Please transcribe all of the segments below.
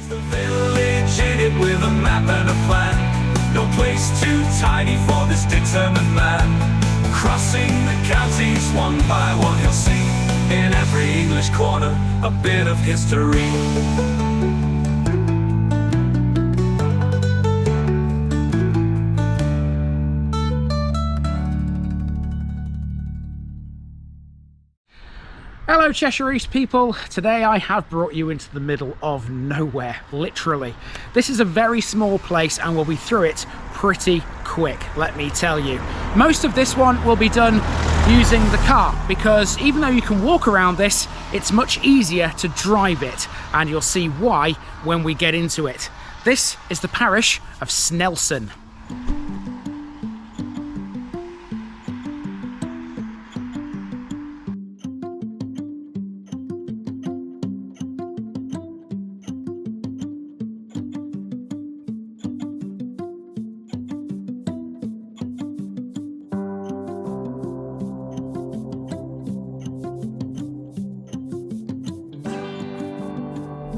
The village in it with a map and a plan. No place too tiny for this determined man. Crossing the counties one by one, you'll see in every English corner a bit of history. Hello Cheshire East people, today I have brought you into the middle of nowhere, literally. This is a very small place and we'll be through it pretty quick, let me tell you. Most of this one will be done using the car because even though you can walk around this, it's much easier to drive it, and you'll see why when we get into it. This is the parish of Snelson.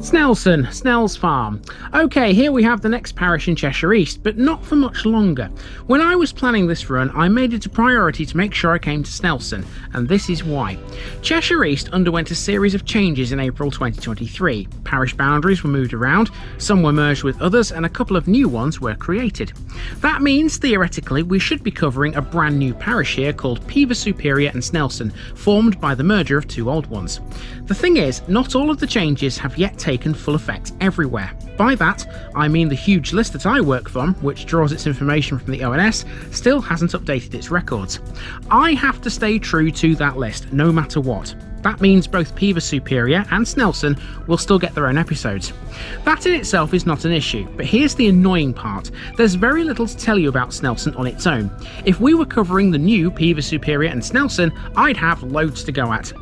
Snelson, Snell's Farm. Okay, here we have the next parish in Cheshire East, but not for much longer. When I was planning this run, I made it a priority to make sure I came to Snelson, and this is why. Cheshire East underwent a series of changes in April 2023. Parish boundaries were moved around, some were merged with others, and a couple of new ones were created. That means, theoretically, we should be covering a brand new parish here called Peover Superior and Snelson, formed by the merger of two old ones. The thing is, not all of the changes have yet taken full effect everywhere. By that, I mean the huge list that I work from, which draws its information from the ONS, still hasn't updated its records. I have to stay true to that list, no matter what. That means both Peover Superior and Snelson will still get their own episodes. That in itself is not an issue, but here's the annoying part. There's very little to tell you about Snelson on its own. If we were covering the new Peover Superior and Snelson, I'd have loads to go at.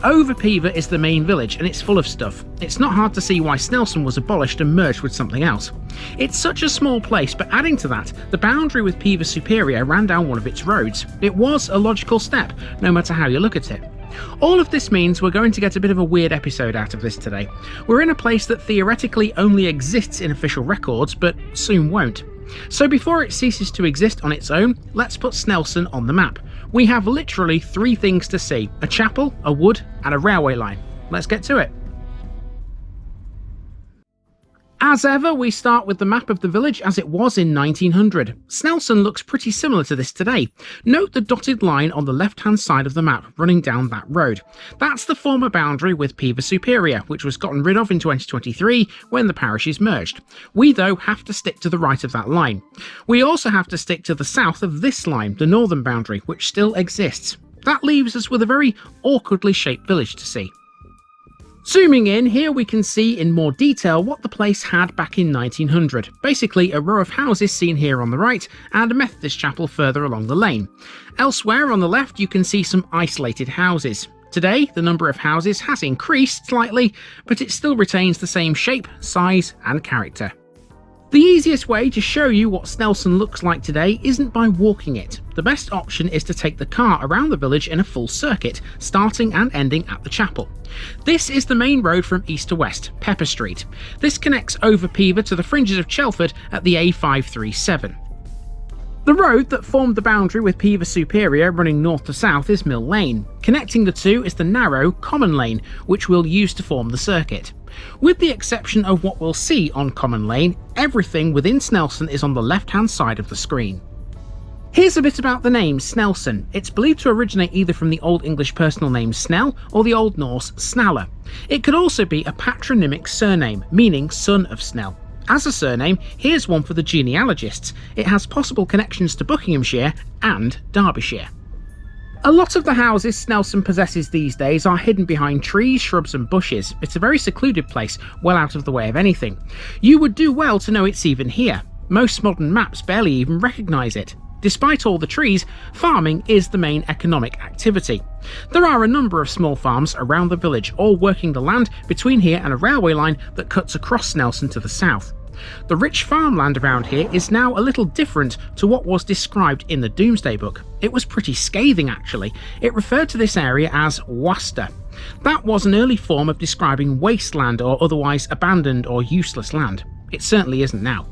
Over Peover is the main village and it's full of stuff. It's not hard to see why Snelson was abolished and merged with something else. It's such a small place, but adding to that, the boundary with Peover Superior ran down one of its roads. It was a logical step, no matter how you look at it. All of this means we're going to get a bit of a weird episode out of this today. We're in a place that theoretically only exists in official records, but soon won't. So before it ceases to exist on its own, let's put Snelson on the map. We have literally three things to see: a chapel, a wood, and a railway line. Let's get to it. As ever, we start with the map of the village as it was in 1900. Snelson looks pretty similar to this today. Note the dotted line on the left-hand side of the map running down that road. That's the former boundary with Peover Superior, which was gotten rid of in 2023 when the parishes merged. We, though, have to stick to the right of that line. We also have to stick to the south of this line, the northern boundary, which still exists. That leaves us with a very awkwardly shaped village to see. Zooming in, here we can see in more detail what the place had back in 1900. Basically a row of houses seen here on the right and a Methodist chapel further along the lane. Elsewhere on the left you can see some isolated houses. Today the number of houses has increased slightly, but it still retains the same shape, size and character. The easiest way to show you what Snelson looks like today isn't by walking it. The best option is to take the car around the village in a full circuit, starting and ending at the chapel. This is the main road from east to west, Pepper Street. This connects over Peover to the fringes of Chelford at the A537. The road that formed the boundary with Peover Superior running north to south is Mill Lane. Connecting the two is the narrow Common Lane, which we'll use to form the circuit. With the exception of what we'll see on Common Lane, everything within Snelson is on the left-hand side of the screen. Here's a bit about the name Snelson. It's believed to originate either from the Old English personal name Snell or the Old Norse Snaller. It could also be a patronymic surname, meaning son of Snell. As a surname, here's one for the genealogists. It has possible connections to Buckinghamshire and Derbyshire. A lot of the houses Snelson possesses these days are hidden behind trees, shrubs and bushes. It's a very secluded place, well out of the way of anything. You would do well to know it's even here. Most modern maps barely even recognise it. Despite all the trees, farming is the main economic activity. There are a number of small farms around the village, all working the land between here and a railway line that cuts across Snelson to the south. The rich farmland around here is now a little different to what was described in the Domesday Book. It was pretty scathing actually. It referred to this area as Wasta. That was an early form of describing wasteland or otherwise abandoned or useless land. It certainly isn't now.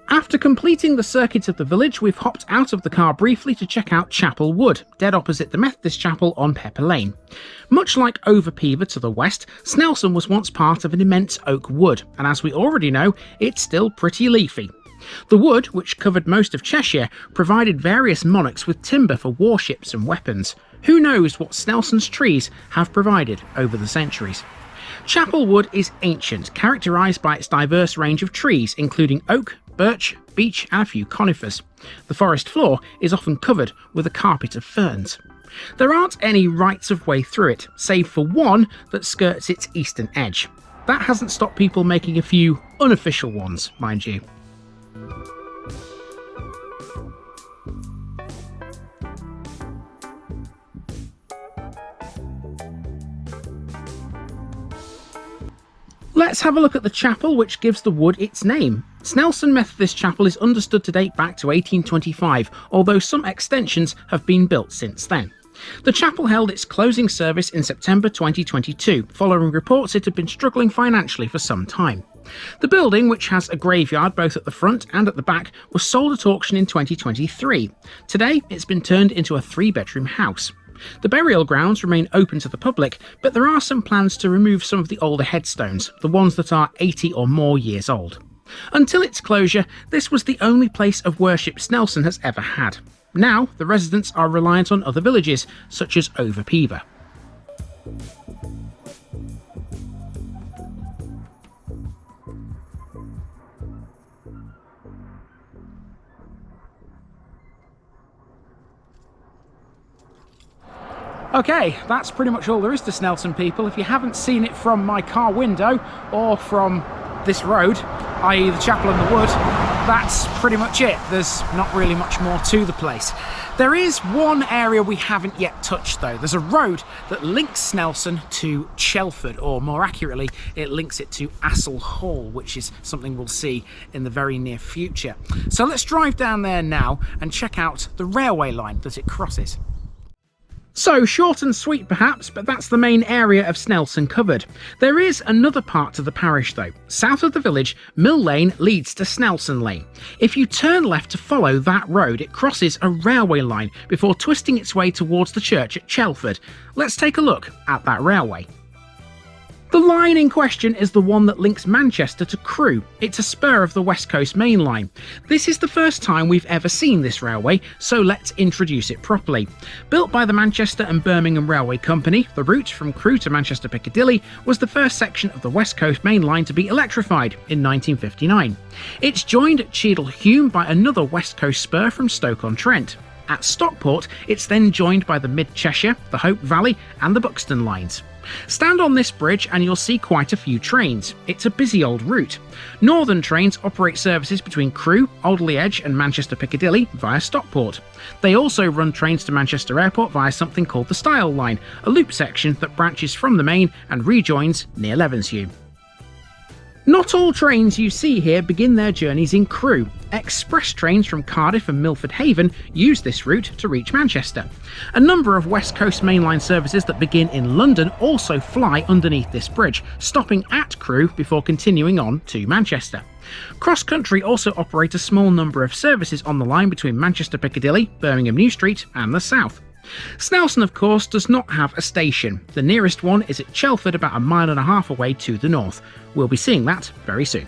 After completing the circuit of the village, we've hopped out of the car briefly to check out Chapel Wood, dead opposite the Methodist Chapel on Pepper Lane. Much like over Peover to the west, Snelson was once part of an immense oak wood, and as we already know, it's still pretty leafy. The wood, which covered most of Cheshire, provided various monarchs with timber for warships and weapons. Who knows what Snelson's trees have provided over the centuries? Chapel Wood is ancient, characterised by its diverse range of trees, including oak, birch, beech and a few conifers. The forest floor is often covered with a carpet of ferns. There aren't any rights of way through it, save for one that skirts its eastern edge. That hasn't stopped people making a few unofficial ones, mind you. Let's have a look at the chapel which gives the wood its name. Snelson Methodist Chapel is understood to date back to 1825, although some extensions have been built since then. The chapel held its closing service in September 2022, following reports it had been struggling financially for some time. The building, which has a graveyard both at the front and at the back, was sold at auction in 2023. Today, it's been turned into a 3-bedroom house. The burial grounds remain open to the public, but there are some plans to remove some of the older headstones, the ones that are 80 or more years old. Until its closure, this was the only place of worship Snelson has ever had. Now, the residents are reliant on other villages, such as over Peover. Okay, that's pretty much all there is to Snelson, people. If you haven't seen it from my car window or from this road, i.e. the chapel and the wood, that's pretty much it. There's not really much more to the place. There is one area we haven't yet touched though. There's a road that links Snelson to Chelford, or more accurately, it links it to Assell Hall, which is something we'll see in the very near future. So let's drive down there now and check out the railway line that it crosses. So, short and sweet perhaps, but that's the main area of Snelson covered. There is another part to the parish though. South of the village, Mill Lane leads to Snelson Lane. If you turn left to follow that road, it crosses a railway line before twisting its way towards the church at Chelford. Let's take a look at that railway. The line in question is the one that links Manchester to Crewe. It's a spur of the West Coast Main Line. This is the first time we've ever seen this railway, so let's introduce it properly. Built by the Manchester and Birmingham Railway Company, the route from Crewe to Manchester Piccadilly was the first section of the West Coast Main Line to be electrified in 1959. It's joined at Cheadle-Hulme by another West Coast spur from Stoke-on-Trent. At Stockport, it's then joined by the Mid-Cheshire, the Hope Valley and the Buxton lines. Stand on this bridge and you'll see quite a few trains. It's a busy old route. Northern trains operate services between Crewe, Alderley Edge and Manchester Piccadilly via Stockport. They also run trains to Manchester Airport via something called the Style Line, a loop section that branches from the main and rejoins near Levenshulme. Not all trains you see here begin their journeys in Crewe. Express trains from Cardiff and Milford Haven use this route to reach Manchester. A number of West Coast mainline services that begin in London also fly underneath this bridge, stopping at Crewe before continuing on to Manchester. Cross Country also operate a small number of services on the line between Manchester Piccadilly, Birmingham New Street and the South. Snelson, of course, does not have a station. The nearest one is at Chelford, about 1.5 miles away to the north. We'll be seeing that very soon.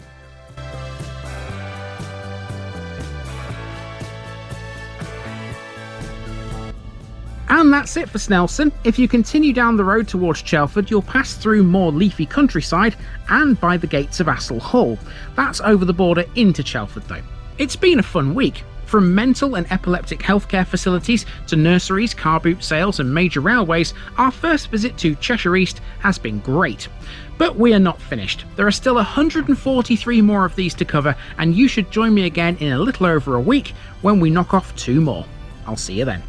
And that's it for Snelson. If you continue down the road towards Chelford, you'll pass through more leafy countryside and by the gates of Assell Hall. That's over the border into Chelford though. It's been a fun week. From mental and epileptic healthcare facilities to nurseries, car boot sales and major railways, our first visit to Cheshire East has been great. But we are not finished. There are still 143 more of these to cover, and you should join me again in a little over a week when we knock off 2 more. I'll see you then.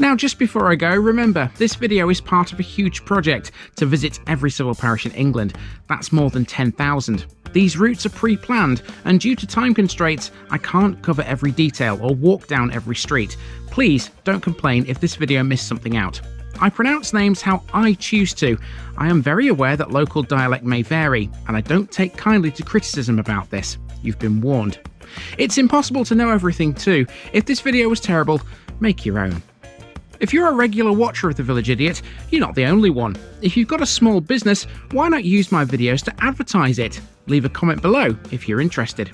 Now, just before I go, remember, this video is part of a huge project to visit every civil parish in England. That's more than 10,000. These routes are pre-planned, and due to time constraints, I can't cover every detail or walk down every street. Please don't complain if this video missed something out. I pronounce names how I choose to. I am very aware that local dialect may vary, and I don't take kindly to criticism about this. You've been warned. It's impossible to know everything too. If this video was terrible, make your own. If you're a regular watcher of The Village Idiot, you're not the only one. If you've got a small business, why not use my videos to advertise it? Leave a comment below if you're interested.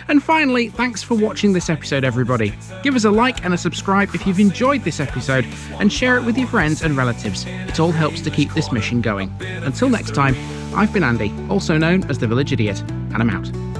And finally, thanks for watching this episode, everybody. Give us a like and a subscribe if you've enjoyed this episode, and share it with your friends and relatives. It all helps to keep this mission going. Until next time, I've been Andy, also known as The Village Idiot, and I'm out.